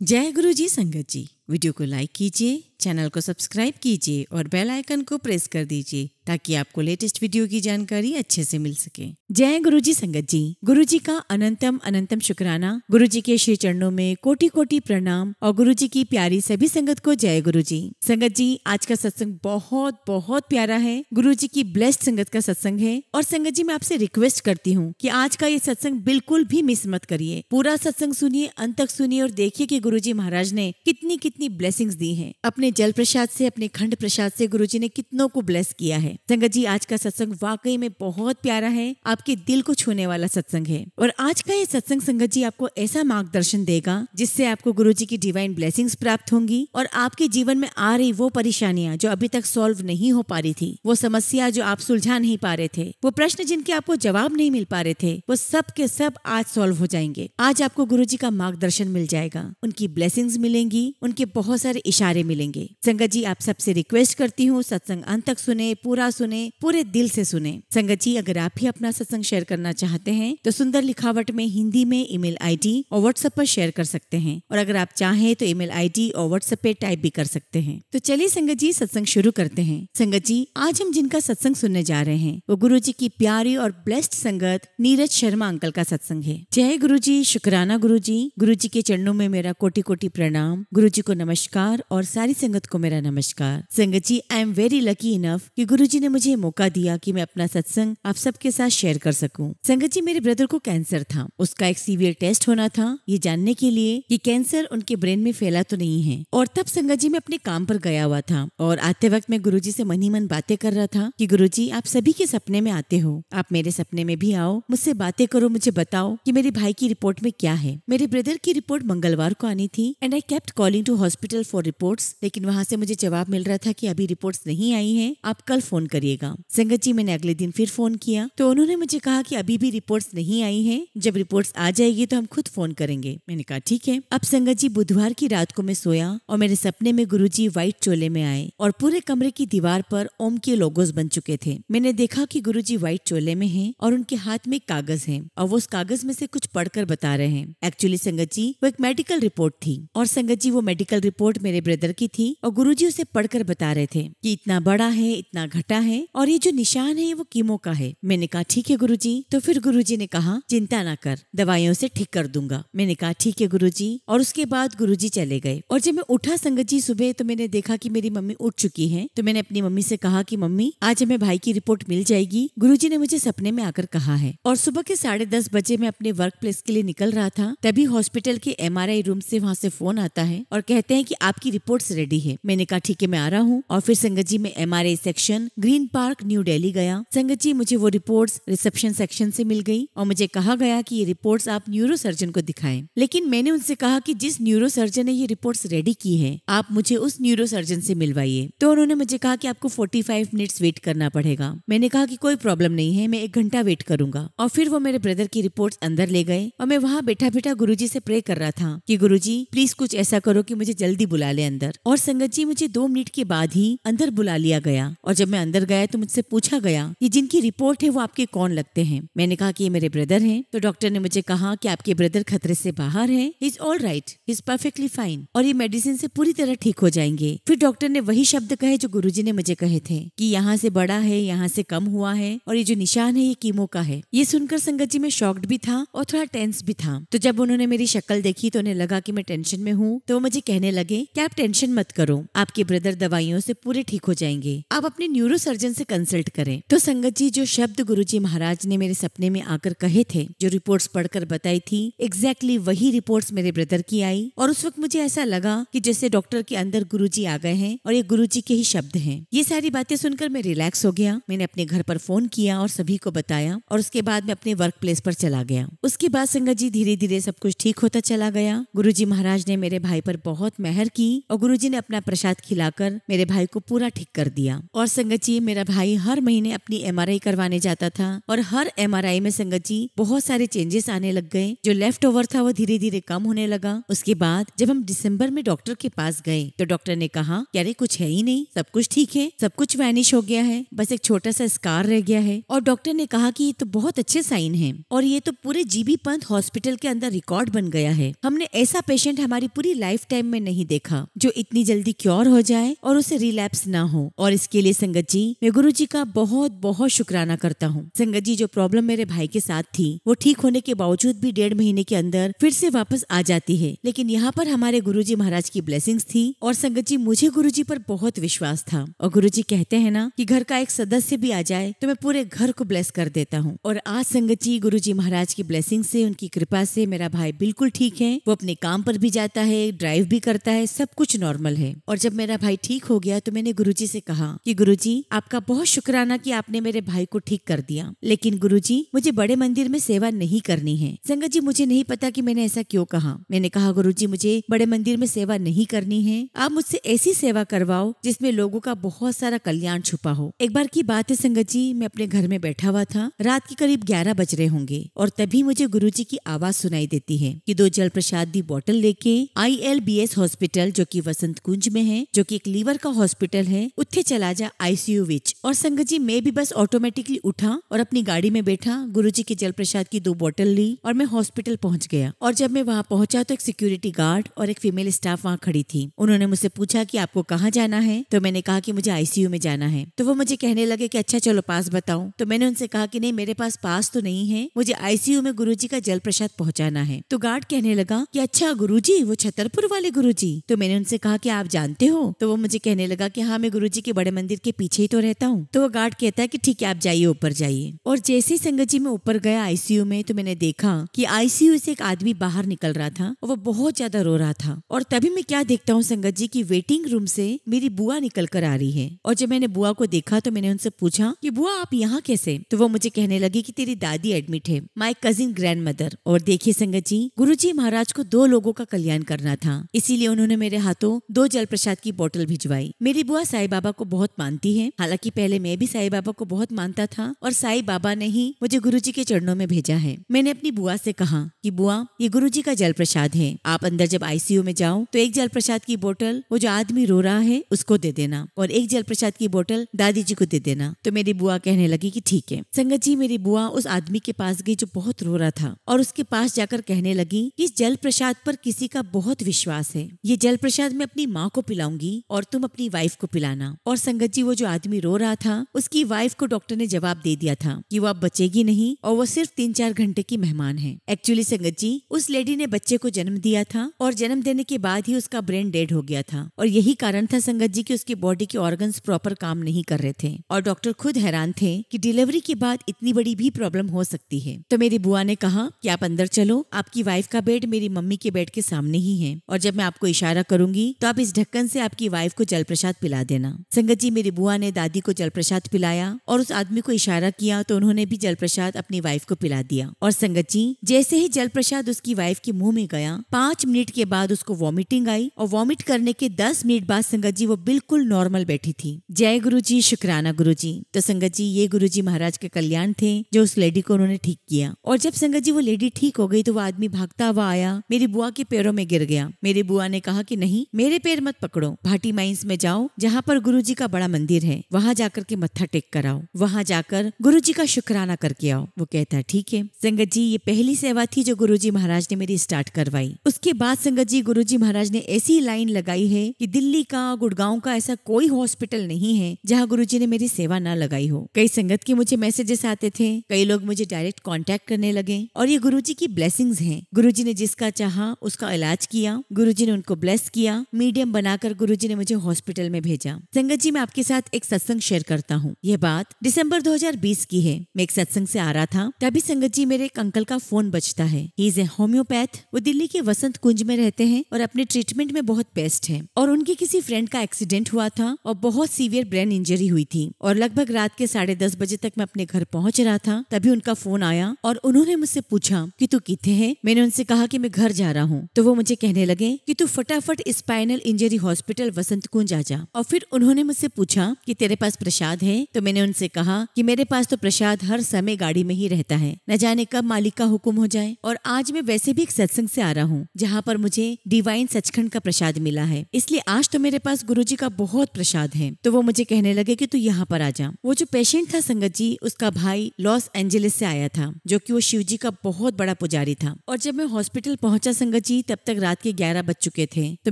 जय गुरु जी संगत जी। वीडियो को लाइक कीजिए, चैनल को सब्सक्राइब कीजिए और बेल आइकन को प्रेस कर दीजिए ताकि आपको लेटेस्ट वीडियो की जानकारी अच्छे से मिल सके। जय गुरु जी संगत जी। गुरु जी का अनंतम अनंतम शुक्राना। गुरु जी के श्री चरणों में कोटि कोटि प्रणाम और गुरु जी की प्यारी सभी संगत को जय गुरु जी। संगत जी, आज का सत्संग बहुत बहुत प्यारा है। गुरु जी की ब्लेस्ड संगत का सत्संग है और संगत जी मैं आपसे रिक्वेस्ट करती हूँ कि आज का ये सत्संग बिल्कुल भी मिस मत करिए। पूरा सत्संग सुनिए, अंत तक सुनिए और देखिए कि गुरु जी महाराज ने कितनी कितनी ब्लेसिंग्स दी हैं। अपने जल प्रसाद से, अपने खंड प्रसाद से गुरु जी ने कितनों को ब्लेस किया है। संगत जी, आज का सत्संग वाकई में बहुत प्यारा है, आपके दिल को छूने वाला सत्संग है। और आज का ये सत्संग संगत जी आपको ऐसा मार्गदर्शन देगा जिससे आपको गुरु जी की डिवाइन ब्लेसिंग्स प्राप्त होंगी और आपके जीवन में आ रही वो परेशानियां जो अभी तक सॉल्व नहीं हो पा रही थी, वो समस्या जो आप सुलझा नहीं पा रहे थे, वो प्रश्न जिनके आपको जवाब नहीं मिल पा रहे थे, वो सब के सब आज सॉल्व हो जाएंगे। आज आपको गुरु जी का मार्गदर्शन मिल जाएगा, उनकी ब्लेसिंग्स मिलेंगी, उनके बहुत सारे इशारे मिलेंगे। संगत जी, आप सबसे रिक्वेस्ट करती हूँ सत्संग अंत तक सुने, पूरा सुने, पूरे दिल से सुने। संगत जी, अगर आप भी अपना सत्संग शेयर करना चाहते हैं तो सुंदर लिखावट में हिंदी में ईमेल आईडी और व्हाट्सएप पर शेयर कर सकते हैं और अगर आप चाहें तो ईमेल आईडी और व्हाट्सएप पे टाइप भी कर सकते हैं। तो चलिए संगत जी, सत्संग शुरू करते हैं। संगत जी, आज हम जिनका सत्संग सुनने जा रहे हैं वो गुरु जी की प्यारी और ब्लेस्ड संगत नीरज शर्मा अंकल का सत्संग है। जय गुरु जी, शुक्राना गुरु जी। गुरु जी के चरणों में मेरा कोटि कोटि प्रणाम। गुरु जी को नमस्कार और सारी संगत को मेरा नमस्कार। संगत जी, I am very lucky enough कि गुरु जी ने मुझे मौका दिया कि मैं अपना सत्संग आप सबके साथ शेयर कर सकूं। संगत जी, मेरे ब्रदर को कैंसर था, उसका एक सीवियर टेस्ट होना था ये जानने के लिए कि कैंसर उनके ब्रेन में फैला तो नहीं है। और तब संगत जी मैं अपने काम पर गया हुआ था और आते वक्त मैं गुरु जी से मन ही मन बातें कर रहा था कि गुरु जी, आप सभी के सपने में आते हो, आप मेरे सपने में भी आओ, मुझसे बातें करो, मुझे बताओ कि मेरे भाई की रिपोर्ट में क्या है। मेरे ब्रदर की रिपोर्ट मंगलवार को आनी थी and I kept calling to hospital for reports, लेकिन वहाँ से मुझे जवाब मिल रहा था कि अभी रिपोर्ट्स नहीं आई हैं, आप कल फोन करिएगा। संगत जी, मैंने अगले दिन फिर फोन किया तो उन्होंने मुझे कहा कि अभी भी रिपोर्ट्स नहीं आई हैं, जब रिपोर्ट्स आ जाएगी तो हम खुद फोन करेंगे। मैंने कहा ठीक है। अब संगत जी, बुधवार की रात को मैं सोया और मेरे सपने में गुरुजी व्हाइट चोले में आए और पूरे कमरे की दीवार पर ओम के लोगोस बन चुके थे। मैंने देखा कि गुरुजी व्हाइट चोले में हैं और उनके हाथ में कागज है और वो उस कागज में से कुछ पढ़कर बता रहे हैं। एक्चुअली संगत जी, वो एक मेडिकल रिपोर्ट थी और संगत जी, वो मेडिकल रिपोर्ट मेरे ब्रदर की थी और गुरुजी उसे पढ़कर बता रहे थे कि इतना बड़ा है, इतना घटा है और ये जो निशान है वो कीमो का है। मैंने कहा ठीक है गुरुजी। तो फिर गुरुजी ने कहा चिंता ना कर, दवाइयों से ठीक कर दूंगा। मैंने कहा ठीक है गुरुजी और उसके बाद गुरुजी चले गए। और जब मैं उठा संगत जी सुबह तो मैंने देखा कि मेरी मम्मी उठ चुकी है। तो मैंने अपनी मम्मी से कहा कि मम्मी, आज हमें भाई की रिपोर्ट मिल जाएगी, गुरुजी ने मुझे सपने में आकर कहा है। और सुबह के 10:30 बजे मैं अपने वर्क प्लेस के लिए निकल रहा था, तभी हॉस्पिटल के MRI रूम से वहाँ से फोन आता है और कहते हैं कि आपकी रिपोर्ट्स रेडी है। मैंने कहा ठीक है, मैं आ रहा हूँ। और फिर संगत जी मैं MRI section green park new Delhi गया। संगत जी, मुझे वो रिपोर्ट्स रिसेप्शन सेक्शन से मिल गई और मुझे कहा गया कि ये रिपोर्ट्स आप न्यूरो सर्जन को दिखाएं। लेकिन मैंने उनसे कहा कि जिस न्यूरो सर्जन ने ये रिपोर्ट्स रेडी की है, आप मुझे उस न्यूरो सर्जन से मिलवाइए। तो उन्होंने मुझे कहा कि आपको 45 मिनट्स वेट करना पड़ेगा। मैंने कहा कि कोई प्रॉब्लम नहीं है, मैं 1 घंटा वेट करूंगा। और फिर वो मेरे ब्रदर की रिपोर्ट्स अंदर ले गए और मैं वहाँ बैठा बैठा गुरुजी से प्रे कर रहा था कि गुरुजी प्लीज कुछ ऐसा करो कि मुझे जल्दी बुला ले अंदर। और संगत जी, मुझे 2 मिनट के बाद ही अंदर बुला लिया गया और जब मैं अंदर गया तो मुझसे पूछा गया कि जिनकी रिपोर्ट है वो आपके कौन लगते हैं। मैंने कहा कि ये मेरे ब्रदर हैं। तो डॉक्टर ने मुझे कहा कि आपके ब्रदर खतरे से बाहर है, he is all right, he is perfectly fine और ये मेडिसिन से पूरी तरह ठीक हो जाएंगे। फिर डॉक्टर ने वही शब्द कहे जो गुरुजी ने मुझे कहे थे कि यहाँ से बड़ा है, यहाँ से कम हुआ है और ये जो निशान है ये कीमो का है। ये सुनकर संगत जी मैं शॉक्ड भी था और थोड़ा टेंस भी था। तो जब उन्होंने मेरी शक्ल देखी तो उन्हें लगा कि मैं टेंशन में हूँ, तो वो मुझे कहने लगे कि आप टेंशन मत करो, आपके ब्रदर दवाइयों से पूरे ठीक हो जाएंगे, आप अपने न्यूरो सर्जन से कंसल्ट करें। तो संगत जी, जो शब्द गुरुजी महाराज ने मेरे सपने में आकर कहे थे, जो रिपोर्ट्स पढ़कर बताई थी, एग्जैक्टली वही रिपोर्ट्स मेरे ब्रदर की आई और उस वक्त मुझे ऐसा लगा कि जैसे डॉक्टर के अंदर गुरुजी आ गए हैं और ये गुरुजी के ही शब्द हैं। ये सारी बातें सुनकर मैं रिलैक्स हो गया। मैंने अपने घर पर फोन किया और सभी को बताया और उसके बाद मैं अपने वर्क प्लेस पर चला गया। उसके बाद संगत जी धीरे धीरे सब कुछ ठीक होता चला गया। गुरुजी महाराज ने मेरे भाई पर बहुत बहुत मेहर की और गुरुजी ने अपना प्रसाद खिलाकर मेरे भाई को पूरा ठीक कर दिया। और संगत जी, मेरा भाई हर महीने अपनी MRI करवाने जाता था और हर MRI में संगत जी बहुत सारे चेंजेस आने लग गए। जो लेफ्ट ओवर था वो धीरे धीरे कम होने लगा। उसके बाद जब हम दिसंबर में डॉक्टर के पास गए तो डॉक्टर ने कहा कि अरे कुछ है ही नहीं, सब कुछ ठीक है, सब कुछ वैनिश हो गया है, बस एक छोटा सा स्कार रह गया है। और डॉक्टर ने कहा कि ये तो बहुत अच्छे साइन है और ये तो पूरे जीबी पंत हॉस्पिटल के अंदर रिकॉर्ड बन गया है। हमने ऐसा पेशेंट हमारी पूरी लाइफ टाइम में नहीं देखा जो इतनी जल्दी क्योर हो जाए और उसे रिलैप्स ना हो। और इसके लिए संगत जी मैं गुरुजी का बहुत बहुत शुक्राना करता हूँ। संगत जी, जो प्रॉब्लम मेरे भाई के साथ थी वो ठीक होने के बावजूद भी 1.5 महीने के अंदर फिर से वापस आ जाती है, लेकिन यहाँ पर हमारे गुरुजी महाराज की ब्लेसिंग्स थी। और संगत जी, मुझे गुरुजी पर बहुत विश्वास था और गुरुजी कहते हैं ना कि घर का एक सदस्य भी आ जाए तो मैं पूरे घर को ब्लेस कर देता हूँ। और आज संगत जी गुरुजी महाराज की ब्लेसिंग से, उनकी कृपा से मेरा भाई बिल्कुल ठीक है। वो अपने काम पर भी जाता है, ड्राइव भी करता है, सब कुछ नॉर्मल है। और जब मेरा भाई ठीक हो गया तो मैंने गुरुजी से कहा कि गुरुजी आपका बहुत शुक्राना कि आपने मेरे भाई को ठीक कर दिया, लेकिन गुरुजी मुझे बड़े मंदिर में सेवा नहीं करनी है। संगत जी, मुझे नहीं पता कि मैंने ऐसा क्यों कहा। मैंने कहा गुरुजी मुझे बड़े मंदिर में सेवा नहीं करनी है, आप मुझसे ऐसी सेवा करवाओ जिसमें लोगों का बहुत सारा कल्याण छुपा हो। एक बार की बात है संगत जी, मैं अपने घर में बैठा हुआ था, रात के करीब 11 बज रहे होंगे और तभी मुझे गुरुजी की आवाज सुनाई देती है कि 2 जल प्रसाद दी बोतल लेके ILBS हॉस्पिटल जो कि वसंत कुंज में है, जो कि एक लीवर का हॉस्पिटल है, उत्थे चला जा ICU विच। और संगत जी मैं भी बस ऑटोमेटिकली उठा और अपनी गाड़ी में बैठा, गुरुजी के जल प्रसाद की 2 बोतल ली और मैं हॉस्पिटल पहुंच गया। और जब मैं वहां पहुंचा तो एक सिक्योरिटी गार्ड और एक फीमेल स्टाफ वहां खड़ी थी। उन्होंने मुझसे पूछा कि आपको कहाँ जाना है, तो मैंने कहा कि मुझे ICU में जाना है। तो वो मुझे कहने लगे कि अच्छा चलो पास बताओ। तो मैंने उनसे कहा कि नहीं, मेरे पास पास तो नहीं है, मुझे ICU में गुरुजी का जल प्रसाद पहुंचाना है। तो गार्ड कहने लगा कि अच्छा गुरुजी, वो छतरपुर वाले गुरुजी। तो मैंने उनसे कहा कि आप जानते हो? तो वो मुझे कहने लगा कि हाँ, मैं गुरुजी के बड़े मंदिर के पीछे ही तो रहता हूँ। तो वो गार्ड कहता है कि ठीक है आप जाइए, ऊपर जाइए। और जैसे ही संगत जी मैं ऊपर गया ICU में तो मैंने देखा कि ICU से एक आदमी बाहर निकल रहा था और वो बहुत ज्यादा रो रहा था। और तभी मैं क्या देखता हूँ संगत जी की वेटिंग रूम से मेरी बुआ निकल कर आ रही है। और जब मैंने बुआ को देखा तो मैंने उनसे पूछा कि बुआ आप यहाँ कैसे? तो वो मुझे कहने लगी कि तेरी दादी एडमिट है, माय कजिन ग्रैंड मदर। और देखिए संगत जी, गुरुजी महाराज को 2 लोगों का कल्याण करना था, इसीलिए उन्होंने मेरे हाथों 2 जल प्रसाद की बोतल भिजवाई। मेरी बुआ साईं बाबा को बहुत मानती है, हालांकि पहले मैं भी साईं बाबा को बहुत मानता था और साईं बाबा ने ही मुझे गुरुजी के चरणों में भेजा है। मैंने अपनी बुआ से कहा कि बुआ ये गुरुजी का जल प्रसाद है, आप अंदर जब ICU में जाओ तो 1 जल प्रसाद की बोतल वो जो आदमी रो रहा है उसको दे देना और 1 जल प्रसाद की बोतल दादी जी को दे देना। तो मेरी बुआ कहने लगी कि ठीक है। संगत जी मेरी बुआ उस आदमी के पास गई जो बहुत रो रहा था और उसके पास जाकर कहने लगी कि इस जल प्रसाद पर किसी का बहुत विश्वास है, ये जल प्रसाद मैं अपनी माँ को पिलाऊंगी और तुम अपनी वाइफ को पिलाना। और संगत जी वो जो आदमी रो रहा था उसकी वाइफ को डॉक्टर ने जवाब दे दिया था कि वो अब बचेगी नहीं और वो सिर्फ 3-4 घंटे की मेहमान है। एक्चुअली संगत जी उस लेडी ने बच्चे को जन्म दिया था और जन्म देने के बाद ही उसका ब्रेन डेड हो गया था और यही कारण था संगत जी कि उसकी बॉडी के ऑर्गन्स प्रॉपर काम नहीं कर रहे थे और डॉक्टर खुद हैरान थे कि डिलीवरी के बाद इतनी बड़ी भी प्रॉब्लम हो सकती है। तो मेरी बुआ ने कहा कि आप अंदर चलो, आपकी वाइफ का बेड मेरी मम्मी के बेड के सामने ही है और जब मैं आपको इशारा करूंगी तो आप इस ढक्कन से आपकी वाइफ को जल प्रसाद पिला देना। संगत जी मेरी बुआ ने दादी को जल प्रसाद पिलाया और उस आदमी को इशारा किया तो उन्होंने भी जल प्रसाद अपनी वाइफ को पिला दिया। और संगत जी जैसे ही जल प्रसाद उसकी वाइफ के मुंह में गया 5 मिनट के बाद उसको वॉमिटिंग आई और वॉमिट करने के 10 मिनट बाद संगत जी वो बिल्कुल नॉर्मल बैठी थी। जय गुरु जी, शुक्राना गुरु जी। तो संगत जी ये गुरु जी महाराज के कल्याण थे जो उस लेडी को उन्होंने ठीक किया। और जब संगत जी वो लेडी ठीक हो गई तो वो आदमी भागता हुआ आया, मेरी बुआ के पैरों में गिर गया। मेरी बुआ ने कहा कि नहीं, मेरे पैर मत पकड़ो, भाटी माइंस में जाओ जहाँ पर गुरु जी का बड़ा मंदिर है, वहाँ जाकर के मत्था टेक कर आओ, वहाँ जाकर गुरु जी का शुक्राना करके आओ। वो कहता ठीक है। संगत जी ये पहली सेवा थी जो गुरु जी महाराज ने मेरी स्टार्ट करवाई। उसके बाद संगत जी गुरु जी महाराज ने ऐसी लाइन लगाई है कि दिल्ली का, गुड़गांव का ऐसा कोई हॉस्पिटल नहीं है जहाँ गुरुजी ने मेरी सेवा ना लगाई हो। कई संगत के मुझे मैसेजेस आते थे, कई लोग मुझे डायरेक्ट कांटेक्ट करने लगे और ये गुरुजी की ब्लेसिंग्स हैं। गुरुजी ने जिसका चाहा उसका इलाज किया, गुरुजी ने उनको ब्लेस किया, मीडियम बनाकर गुरुजी ने मुझे हॉस्पिटल में भेजा। संगत जी मैं आपके साथ एक सत्संग शेयर करता हूँ। यह बात दिसंबर 2020 की है। मैं एक सत्संग से आ रहा था, तभी संगत जी मेरे एक अंकल का फोन बजता है। He is a homeopath. वो दिल्ली के वसंत कुंज में रहते हैं और अपने ट्रीटमेंट में बहुत बेस्ट है। और उनके किसी फ्रेंड का एक्सीडेंट हुआ था और बहुत सीवियर ब्रेन इंजरी हुई थी और लगभग रात के 10:30 बजे तक मैं अपने घर पहुंच रहा था, तभी उनका फोन आया और उन्होंने मुझसे पूछा कि तू किथे है। मैंने उनसे कहा कि मैं घर जा रहा हूँ। तो वो मुझे कहने लगे कि तू फटाफट स्पाइनल इंजरी हॉस्पिटल वसंत कुंज आ जा। और फिर उन्होंने मुझसे पूछा कि तेरे पास प्रसाद है? तो मैंने उनसे कहा कि मेरे पास तो प्रसाद हर समय गाड़ी में ही रहता है, न जाने कब मालिक का हुक्म हो जाए। और आज मैं वैसे भी एक सत्संग से आ रहा हूँ जहाँ पर मुझे डिवाइन सचखंड का प्रसाद मिला है, इसलिए आज तो मेरे पास गुरुजी का बहुत प्रसाद है। तो वो मुझे कहने लगे कि तू यहाँ पर आ जा। वो जो पेशेंट था संगत जी, उसका भाई लॉस एंजलिस से आया था, जो कि वो शिव जी का बहुत बड़ा पुजारी था। और जब मैं हॉस्पिटल पहुंचा संगत जी, तब तक रात के 11 बज चुके थे। तो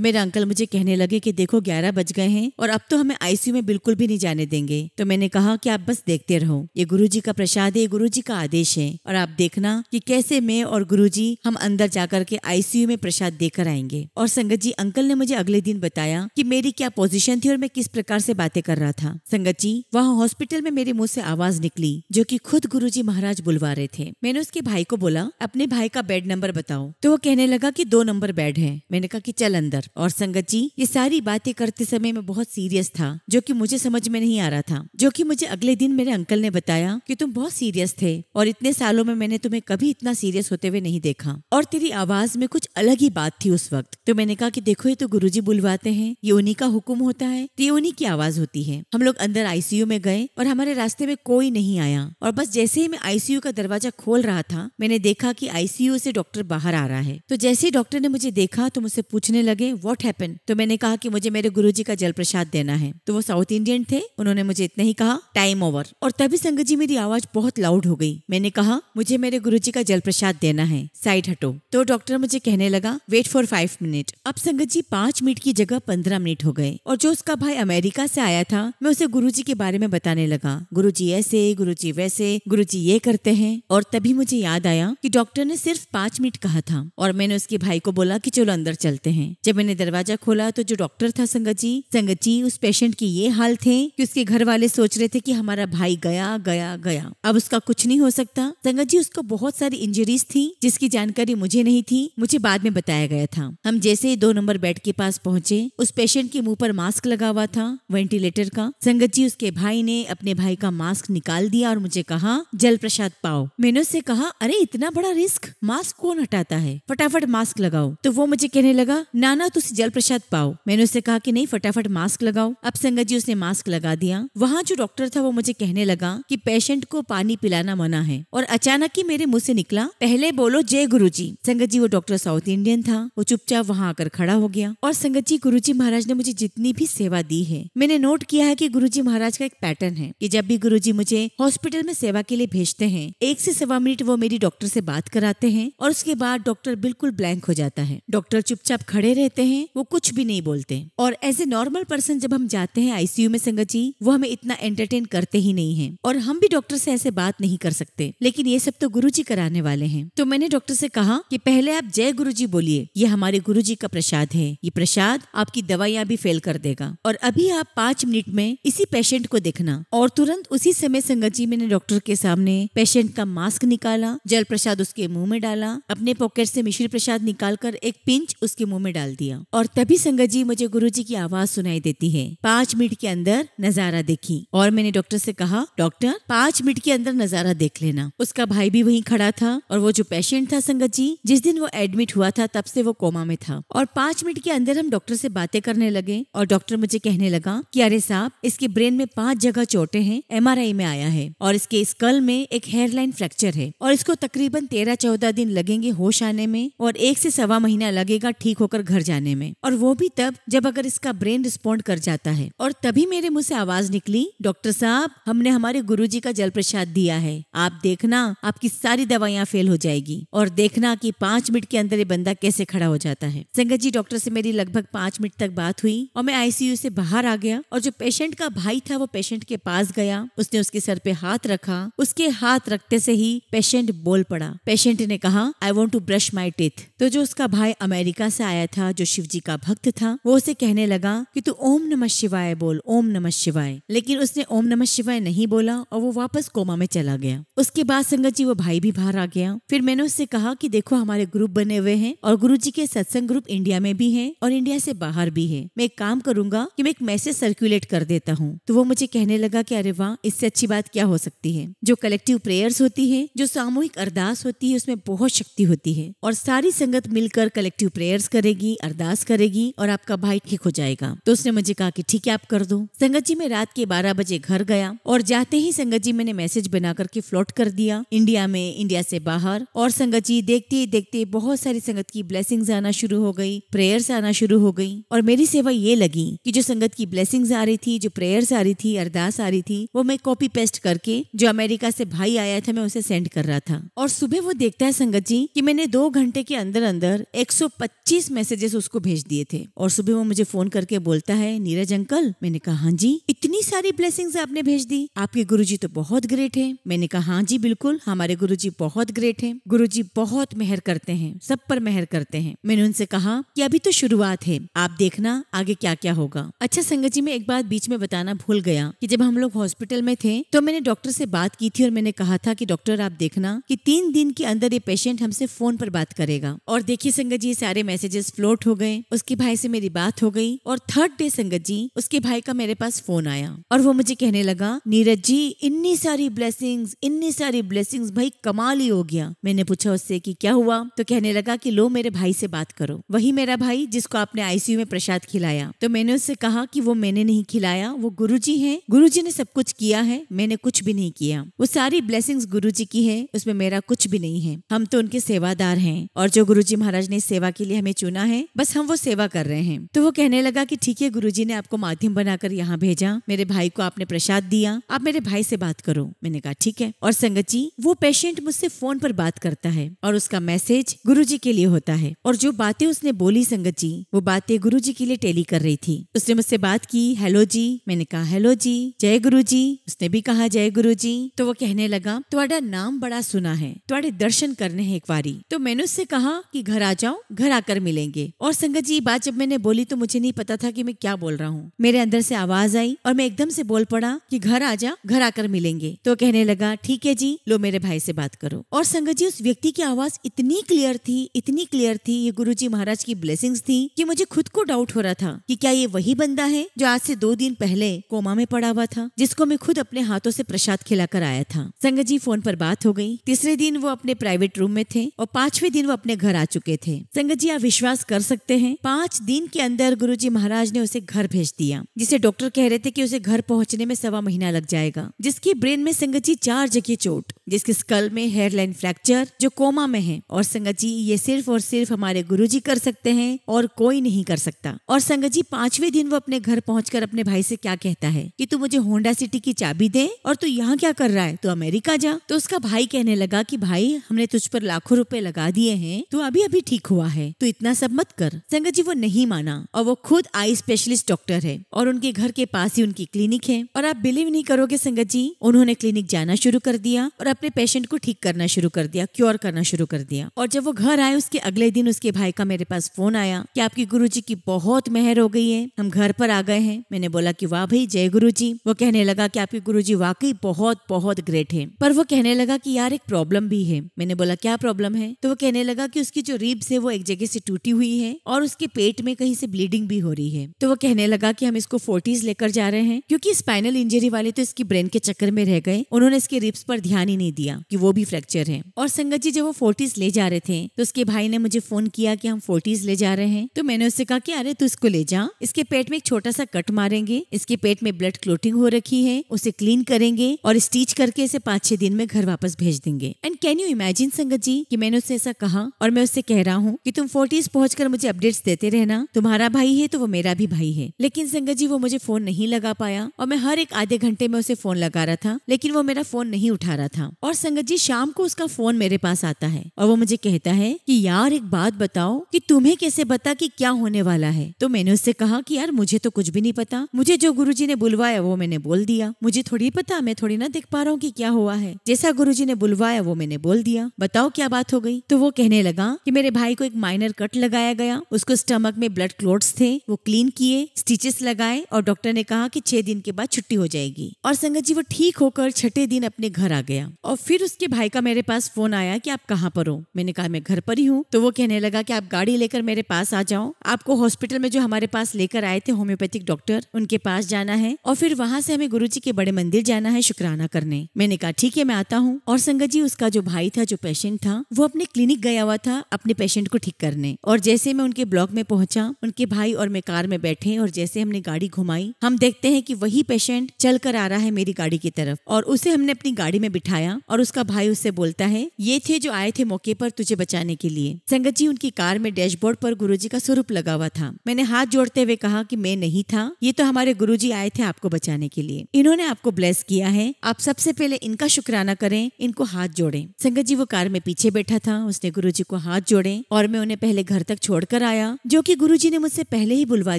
मेरे अंकल मुझे कहने लगे कि देखो 11 बज गए हैं और अब तो हमें आईसीयू में बिल्कुल भी नहीं जाने देंगे। तो मैंने कहा कि आप बस देखते रहो, ये गुरुजी का प्रसाद है, गुरुजी का आदेश है, और आप देखना कि कैसे मैं और गुरुजी हम अंदर जाकर के आईसीयू में प्रसाद देकर आएंगे। और संगत जी, अंकल ने मुझे अगले दिन बताया कि मेरी क्या पोजीशन थी और मैं किस प्रकार से बातें कर रहा था। संगत जी, वहाँ हॉस्पिटल में मेरे मुंह से आवाज निकली जो कि खुद गुरुजी महाराज बुलवा रहे थे। मैंने उसके भाई को बोला अपने भाई का बेड नंबर बताओ। तो वो कहने लगा कि 2 नंबर बेड है। मैंने कहा कि चल अंदर। और संगत जी, ये सारी बातें करते समय मैं बहुत सीरियस था, जो कि मुझे समझ में नहीं आ रहा था, जो कि मुझे अगले दिन मेरे अंकल ने बताया कि तुम बहुत सीरियस थे और इतने सालों में मैंने तुम्हें कभी इतना सीरियस होते हुए नहीं देखा और तेरी आवाज में कुछ अलग ही बात थी उस वक्त। तो मैंने कहा कि देखो ये तो गुरुजी बुलवाते हैं, ये उन्हीं का हुक्म होता है, तो ये उन्हीं की आवाज होती है। हम लोग अंदर आईसीयू में गए और हमारे रास्ते में कोई नहीं आया, और बस जैसे ही मैं आईसीयू का दरवाजा खोल रहा था, मैंने देखा कि आईसीयू से डॉक्टर बाहर आ रहा है। तो जैसे ही डॉक्टर ने मुझे देखा तो मुझसे पूछने लगे व्हाट हैपेंड। तो मैंने कहा कि मुझे मेरे गुरुजी का जल प्रसाद देना है। तो वो साउथ इंडियन थे, उन्होंने मुझे इतना ही कहा, टाइम ओवर। और तभी संगत जी मेरी आवाज बहुत लाउड हो गई। मैंने कहा मुझे मेरे गुरुजी का जल प्रसाद देना है, साइड हटो। तो डॉक्टर मुझे कहने लगा वेट फॉर 5 मिनट। अब संगत जी 5 मिनट की जगह 15 मिनट हो गए, और जो उसका भाई अमेरिका से आया था, मैं उसे गुरुजी के बारे में बताने लगा, गुरुजी ऐसे, गुरुजी वैसे, गुरुजी ये करते हैं। और तभी मुझे याद आया कि डॉक्टर ने सिर्फ 5 मिनट कहा था, और मैंने उसके भाई को बोला कि चलो अंदर चलते हैं। जब मैंने दरवाजा खोला तो जो डॉक्टर था संगत जी उस पेशेंट की ये हाल थे कि उसके घर वाले सोच रहे थे कि हमारा भाई गया गया गया, अब उसका कुछ नहीं हो सकता। संगत जी, उसको बहुत सारी इंजरीज थी जिसकी जानकारी मुझे नहीं थी, मुझे बाद में बताया गया था। हम जैसे ही 2 नंबर बेड के पास पहुंचे, उस पेशेंट के मुंह पर मास्क लगा हुआ था वेंटिलेटर का। संगत जी, उसके भाई ने अपने भाई का मास्क निकाल दिया और मुझे कहा जल प्रसाद पाओ। मैंने उससे कहा अरे इतना बड़ा रिस्क, मास्क कौन हटाता है, फटाफट मास्क लगाओ। तो वो मुझे कहने लगा नाना तुसी जल प्रसाद पाओ। मैंने उससे कहा कि नहीं, फटाफट मास्क लगाओ। अब संगत जी, उसने मास्क लगा दिया। वहाँ जो डॉक्टर था वो मुझे कहने लगा कि पेशेंट को पानी पिलाना मना है, और अचानक ही मेरे मुंह से निकला पहले बोलो जय गुरुजी। संगत जी, वो डॉक्टर साउथ इंडियन था, वो चुपचाप वहाँ आकर खड़ा हो गया। और संगत जी, गुरुजी महाराज ने मुझे जितनी भी सेवा दी है, मैंने नोट किया है कि गुरुजी महाराज का एक पैटर्न है कि जब भी गुरुजी मुझे हॉस्पिटल में सेवा के लिए भेजते हैं, 1 से सवा मिनट वो मेरी डॉक्टर से बात कराते हैं, और उसके बाद डॉक्टर बिल्कुल ब्लैंक हो जाता है। डॉक्टर चुपचाप खड़े रहते हैं, वो कुछ भी नहीं बोलते। और एज ए नॉर्मल पर्सन जब हम जाते हैं आईसीयू में संगत जी, वो हमें इतना एंटरटेन करते ही नहीं है, और हम भी डॉक्टर से ऐसे बात नहीं कर सकते, लेकिन ये सब तो गुरुजी कराने वाले हैं। तो मैंने डॉक्टर से कहा कि पहले आप जय गुरुजी बोलिए, ये हमारे गुरुजी का प्रसाद है, ये प्रसाद आपकी दवाइयां भी फेल कर देगा, और अभी आप 5 मिनट में इसी पेशेंट को देखना। और तुरंत उसी समय संगत जी, मैंने डॉक्टर के सामने पेशेंट का मास्क निकाला, जल प्रसाद उसके मुंह में डाला, अपने पॉकेट से मिश्री प्रसाद निकालकर एक पिंच उसके मुंह में डाल दिया। और तभी संगत जी मुझे गुरुजी की आवाज सुनाई देती है, 5 मिनट के अंदर नजारा देखी। और मैंने डॉक्टर से कहा डॉक्टर 5 मिनट के अंदर नजारा देख लेना। उसका भाई भी वहीं खड़ा था, और वो जो पेशेंट था संगत जी, जिस दिन वो एडमिट हुआ था तब से वो कोमा में था। और 5 मिनट के अंदर हम डॉक्टर से बातें करने लगे, और डॉक्टर मुझे कहने लगा कि अरे साहब, इसके ब्रेन में 5 जगह चोटें हैं, MRI में आया है, और इसके स्कल में एक हेयरलाइन फ्रैक्चर है, और इसको तकरीबन 13-14 दिन लगेंगे होश आने में, और 1 से सवा महीना लगेगा ठीक होकर घर जाने में, और वो भी तब जब अगर इसका ब्रेन रिस्पॉन्ड कर जाता है। और तभी मेरे मुंह से आवाज निकली, डॉक्टर साहब हमने हमारे गुरुजी का जल प्रसाद दिया है, आप देखना आपकी सारी दवाइयां फेल हो जाएगी, और देखना कि 5 मिनट के अंदर ये बंदा कैसे खड़ा हो जाता है। संगत जी, डॉक्टर से मेरी लगभग 5 मिनट तक बात हुई, और मैं आईसीयू से बाहर आ गया, और जो पेशेंट का भाई था वो पेशेंट के पास गया, उसने उसके सर पे हाथ रखा, उसके हाथ रखते से ही पेशेंट बोल पड़ा। पेशेंट ने कहा I want to brush my teeth. तो जो उसका भाई अमेरिका से आया था, जो शिव जी का भक्त था, वो उसे कहने लगा कि तू ओम नमः शिवाय बोल, ओम नमः शिवाय। लेकिन उसने ओम नमः शिवाय नहीं बोला, और वो वापस कोमा में चला गया। उसके बाद संगत जी वो भाई भी बाहर आ गया। फिर मैंने उससे कहा कि देखो हमारे ग्रुप बने हुए हैं, और गुरुजी के सत्संग ग्रुप इंडिया में भी है और इंडिया से बाहर भी है। मैं एक काम करूंगा कि मैं एक मैसेज सर्कुलेट कर देता हूँ। तो वो मुझे कहने लगा कि अरे वाह, इससे अच्छी बात क्या हो सकती है। जो कलेक्टिव प्रेयर्स होती है, जो सामूहिक अरदास होती है, उसमें बहुत शक्ति होती है, और सारी संगत मिलकर कलेक्टिव प्रेयर्स करेगी, अरदास करेगी और आपका भाई ठीक हो जाएगा। तो उसने मुझे कहा कि ठीक है आप कर दो। संगत जी मैं रात के 12 बजे घर गया और जाते ही संगत जी मैंने मैसेज बना करके फ्लोट कर दिया इंडिया में, इंडिया से बाहर। और संगत जी देखते देखते बहुत सारी संगत की ब्लेसिंग्स आना शुरू हो गई, प्रेयर्स आना शुरू हो गई। और मेरी सेवा ये लगी कि जो संगत की ब्लेसिंग्स आ रही थी, जो प्रेयर्स आ रही थी, अरदास आ रही थी, वो मैं कॉपी पेस्ट करके जो अमेरिका से भाई आया था मैं उसे सेंड कर रहा था। और सुबह वो देखता है संगत जी कि मैंने 2 घंटे के अंदर अंदर 125 मैसेजेस उसको भेज दिए थे। और सुबह वो मुझे फोन करके बोलता है, नीरज अंकल। मैंने कहा हाँ जी, इतनी सारी ब्लेसिंग्स आपने भेज दी, आपके गुरुजी तो बहुत ग्रेट है। मैंने कहा हाँ जी बिल्कुल, हमारे गुरुजी बहुत ग्रेट है, गुरुजी बहुत मेहर करते हैं, सब पर मेहर करते हैं। मैंने उनसे कहा कि अभी तो शुरुआत है, आप देखना आगे क्या क्या होगा। अच्छा संगत जी मैं एक बात बीच में बताना भूल गया कि जब हम लोग हॉस्पिटल में थे तो मैंने डॉक्टर से बात की थी और मैंने कहा था कि डॉक्टर आप देखना कि 3 दिन के अंदर ये पेशेंट हमसे फोन पर बात करेगा। और देखिए संगत जी सारे मैसेजेस फ्लोट हो गए, उसके भाई से मेरी बात हो गई। और 3rd डे संगत जी उसके भाई का मेरे पास फोन आया और वो मुझे कहने लगा, नीरज जी इतनी सारी ब्लेसिंग्स भाई कमाल ही हो गया। मैंने पूछा उससे कि क्या हुआ, तो कहने लगा कि लो मेरे भाई से बात करो, वही मेरा भाई जिसको आपने आईसीयू में प्रसाद खिलाया। तो मैंने उससे कहा कि वो मैंने नहीं खिलाया, वो गुरुजी हैं, गुरुजी ने सब कुछ किया है, मैंने कुछ भी नहीं किया। वो सारी ब्लेसिंग्स गुरुजी की है, उसमें मेरा कुछ भी नहीं है। हम तो उनके सेवादार हैं और जो गुरुजी महाराज ने सेवा के लिए हमें चुना है बस हम वो सेवा कर रहे हैं। तो वो कहने लगा कि ठीक है गुरुजी ने आपको माध्यम बनाकर यहाँ भेजा, मेरे भाई को आपने प्रसाद दिया, आप मेरे भाई से बात करो। मैंने कहा ठीक है। और संगत जी वो पेशेंट मुझसे फोन पर बात करता है और उसका मैसेज गुरुजी के लिए होता है। और जो बातें उसने बोली संगत जी वो बातें गुरुजी के लिए टेली कर रही थी। उसने मुझसे बात की, हेलो जी। मैंने कहा हेलो जी, जय गुरु जी। उसने भी कहा जय गुरु जी। तो वो कहने लगा तुम्हारा नाम बड़ा सुना है, तुम्हारे दर्शन करने हैं एक बारी। तो मैंने उससे कहा कि घर आ जाओ, घर आकर मिलेंगे। और संगत जी बात जब मैंने बोली तो मुझे नहीं पता था कि मैं क्या बोल रहा हूँ। मेरे अंदर से आवाज आई और मैं एकदम से बोल पड़ा कि घर आ जा, घर आकर मिलेंगे। तो कहने लगा ठीक है जी, लो मेरे भाई से बात करो। और संगत जी उस व्यक्ति की आवाज इतनी क्लियर थी, ये गुरुजी महाराज की ब्लेसिंग्स थी कि मुझे खुद को डाउट हो रहा था कि क्या ये वही बंदा है जो आज से 2 दिन पहले कोमा में पड़ा हुआ था, जिसको मैं खुद अपने हाथों से प्रसाद खिलाकर आया था। संगत जी फोन पर बात हो गई। तीसरे दिन वो अपने प्राइवेट रूम में थे और 5वें दिन वो अपने घर आ चुके थे। संगत जी आप विश्वास कर सकते हैं 5 दिन के अंदर गुरुजी महाराज ने उसे घर भेज दिया, जिसे डॉक्टर कह रहे थे कि उसे घर पहुंचने में 1.25 महीना लग जाएगा। जिसकी ब्रेन में संगत जी 4 जगह चोट, जिसके स्कल में हेयरलाइन फ्रैक्चर, जो कोमा में है। और संगत जी ये सिर्फ और सिर्फ हमारे गुरुजी कर सकते हैं और कोई नहीं कर सकता। और संगत जी 5वें दिन वो अपने घर पहुंचकर अपने भाई से क्या कहता है कि तू मुझे होंडा सिटी की चाबी दे और तू यहाँ क्या कर रहा है, तू अमेरिका जा। तो उसका भाई कहने लगा कि भाई हमने तुझ पर लाखों रुपए लगा दिए हैं, तू अभी ठीक हुआ है, तू इतना सब मत कर। संगत जी वो नहीं माना और वो खुद आई स्पेशलिस्ट डॉक्टर है और उनके घर के पास ही उनकी क्लिनिक है। और आप बिलीव नहीं करोगे संगत जी, उन्होंने क्लिनिक जाना शुरू कर दिया और अपने पेशेंट को ठीक करना शुरू कर दिया, क्योर करना शुरू कर दिया। और जब वो घर आए उसके अगले दिन उसके भाई का मेरे पास फोन आया कि आपकी गुरुजी की बहुत मेहर हो गई है, हम घर पर आ गए हैं। मैंने बोला कि वाह भाई जय गुरुजी। वो कहने लगा कि आपकी गुरुजी वाकई बहुत बहुत ग्रेट है, पर वो कहने लगा कि यार एक प्रॉब्लम भी है। मैंने बोला क्या प्रॉब्लम है? तो वो कहने लगा कि उसकी जो रिब्स है वो एक जगह से टूटी हुई है और उसके पेट में कहीं से ब्लीडिंग भी हो रही है। तो वो कहने लगा कि हम इसको फोर्टिस लेकर जा रहे हैं, क्योंकि स्पाइनल इंजरी वाले तो इसकी ब्रेन के चक्कर में रह गए, उन्होंने इसके रिब्स पर ध्यान ही नहीं दिया कि वो भी फ्रैक्चर है। और संगत जी जब वो फोर्टिस ले जा रहे थे तो उसके भाई ने मुझे फोन किया कि हम फोर्टिस ले जा रहे हैं। तो मैंने उससे कहा कि अरे तू इसको ले जा, इसके पेट में एक छोटा सा कट मारेंगे, इसके पेट में ब्लड क्लोटिंग हो रखी है, उसे क्लीन करेंगे और स्टिच करके इसे 5-6 दिन में घर वापस भेज देंगे। एंड कैन यू इमेजिन संगत जी कि मैंने उससे ऐसा कहा और मैं उससे कह रहा हूँ कि तुम फोर्टिस पहुंचकर मुझे अपडेट्स देते रहना, तुम्हारा भाई है तो वो मेरा भी भाई है। लेकिन संगत जी वो मुझे फोन नहीं लगा पाया और मैं हर एक आधे घंटे में उसे फोन लगा रहा था, लेकिन वो मेरा फोन नहीं उठा रहा था। और संगत जी शाम को उसका फोन मेरे पास आता है और वो मुझे कहता है कि यार एक बात बताओ कि तुम्हें कैसे पता कि क्या होने वाला है? तो मैंने उससे कहा कि यार मुझे तो कुछ भी नहीं पता, मुझे जो गुरुजी ने बुलवाया वो मैंने बोल दिया, मुझे थोड़ी पता, मैं थोड़ी ना देख पा रहा हूँ कि क्या हुआ है, जैसा गुरुजी ने बुलवाया वो मैंने बोल दिया, बताओ क्या बात हो गई? तो वो कहने लगा कि मेरे भाई को एक माइनर कट लगाया गया, उसको स्टमक में ब्लड क्लोट्स थे, वो क्लीन किए, स्टिचेस लगाए और डॉक्टर ने कहा कि 6 दिन के बाद छुट्टी हो जाएगी। और संगत जी वो ठीक होकर 6ठे दिन अपने घर आ गया और फिर उसके भाई का मेरे पास फोन आया कि आप कहाँ पर हो। मैंने कहा मैं घर पर ही हूँ। तो वो कहने लगा कि आप गाड़ी लेकर मेरे पास आ जाओ, आपको हॉस्पिटल में जो हमारे पास लेकर आए थे होम्योपैथिक डॉक्टर, उनके पास जाना है और फिर वहां से हमें गुरुजी के बड़े मंदिर जाना है शुक्राना करने। मैंने कहा ठीक है मैं आता हूँ। और संगत जी उसका जो भाई था, जो पेशेंट था, वो अपने क्लिनिक गया हुआ था अपने पेशेंट को ठीक करने। और जैसे मैं उनके ब्लॉक में पहुंचा, उनके भाई और मैं कार में बैठे और जैसे हमने गाड़ी घुमाई, हम देखते हैं कि वही पेशेंट चल कर आ रहा है मेरी गाड़ी की तरफ और उसे हमने अपनी गाड़ी में बिठाया और उसका भाई उससे बोलता है ये थे जो आए थे मौके पर तुझे बचाने के लिए। संगत जी उनकी कार में डैशबोर्ड पर गुरुजी का स्वरूप लगा हुआ था। मैंने हाथ जोड़ते हुए कहा कि मैं नहीं था, ये तो हमारे गुरुजी आए थे आपको बचाने के लिए। इन्होंने आपको ब्लेस किया है, आप सबसे पहले इनका शुक्राना करें, इनको हाथ जोड़ें। संगत जी वो कार में पीछे बैठा था, उसने गुरुजी को हाथ जोड़े और मैं उन्हें पहले घर तक छोड़कर आया, जो कि गुरुजी ने मुझसे पहले ही बुलवा